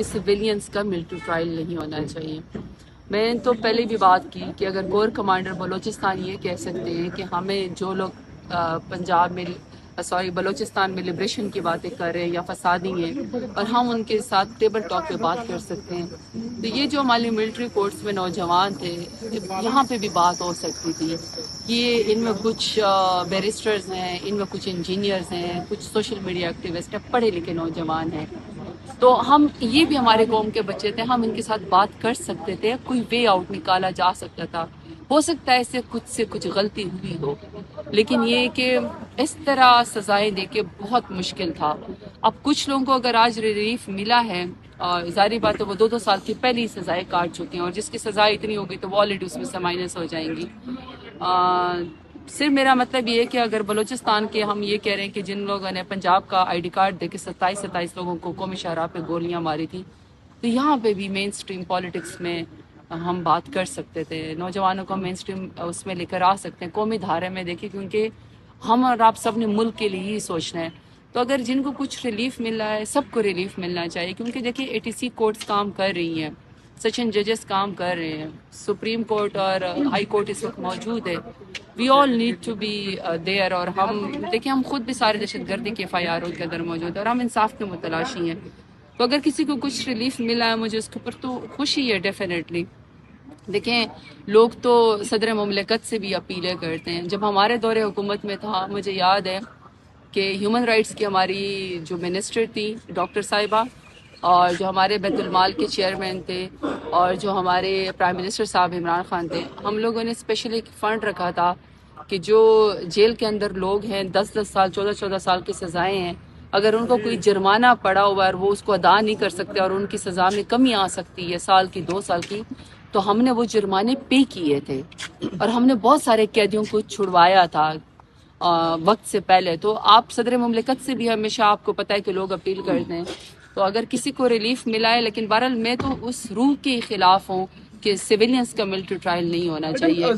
Civilians का military trial नहीं होना चाहिए। मैं तो पहले भी बात की कि अगर कोर कमांडर बलूचिस्तान ये कह सकते हैं कि हमें जो लोग पंजाब में बलूचिस्तान में लिबरेशन की बातें कर रहे हैं या फसादी हैं और हम उनके साथ टेबल टॉक पे बात कर सकते हैं, तो ये जो हमारे मिलिट्री कोर्ट्स में नौजवान थे यहाँ पे भी बात हो सकती थी कि इनमें कुछ बैरिस्टर्स हैं, इनमें कुछ इंजीनियर्स हैं, कुछ सोशल मीडिया एक्टिविस्ट हैं, पढ़े लिखे नौजवान हैं, तो हम ये भी हमारे कौम के बच्चे थे, हम इनके साथ बात कर सकते थे, कोई वे आउट निकाला जा सकता था। हो सकता है इससे कुछ गलती हुई हो, लेकिन ये कि इस तरह सजाएं देके बहुत मुश्किल था। अब कुछ लोगों को अगर आज रिलीफ मिला है, ज़ाहिर बात है वो 2-2 साल की पहली सजाएं काट चुके हैं, और जिसकी सजा इतनी होगी तो वो ऑलरेडी उसमें से माइनस हो जाएंगी। सिर्फ मेरा मतलब ये है कि अगर बलूचिस्तान के हम ये कह रहे हैं कि जिन लोगों ने पंजाब का आईडी कार्ड देके 27 लोगों को कौमी शाहराह पे गोलियां मारी थी, तो यहाँ पे भी मेन स्ट्रीम पॉलिटिक्स में हम बात कर सकते थे, नौजवानों को मेन स्ट्रीम उसमें लेकर आ सकते हैं, कौमी धारे में देखिए, क्योंकि हम और आप सब ने मुल्क के लिए ही सोचना है। तो अगर जिनको कुछ रिलीफ मिल रहा है, सबको रिलीफ मिलना चाहिए, क्योंकि देखिए एटीसी कोर्ट्स काम कर रही हैं, सेशन जजेस काम कर रहे हैं, सुप्रीम कोर्ट और हाई कोर्ट इस वक्त मौजूद है। We all need to be there. और हम देखिए, हम खुद भी सारे दहशत गर्दी के FIR के अंदर मौजूद है और हम इंसाफ के मुतलाशी हैं। तो अगर किसी को कुछ रिलीफ मिला है, मुझे उसके ऊपर तो खुशी है डेफिनेटली। देखें, लोग तो सदर मुमलिकत से भी अपीलें करते हैं। जब हमारे दौरे हुकूमत में था, मुझे याद है कि ह्यूमन राइट्स की हमारी जो मिनिस्टर थी डॉक्टर साहिबा, और जो हमारे बैतुल माल के चेयरमैन थे, और जो हमारे प्राइम मिनिस्टर साहब इमरान खान थे, हम लोगों ने स्पेशली एक फ़ंड रखा था कि जो जेल के अंदर लोग हैं, 10-10 साल 14-14 साल की सज़ाएं हैं, अगर उनको कोई जुर्माना पड़ा हुआ है और वो उसको अदा नहीं कर सकते और उनकी सज़ा में कमी आ सकती है, साल की 2 साल की, तो हमने वो जुर्माने पे किए थे और हमने बहुत सारे कैदियों को छुड़वाया था वक्त से पहले। तो आप सदर मुमलिकत से भी हमेशा आपको पता है कि लोग अपील करते हैं, तो अगर किसी को रिलीफ मिला है, लेकिन बहरहाल मैं तो उस रूह के खिलाफ हूँ कि सिविलियंस का मिलिट्री ट्रायल नहीं होना चाहिए।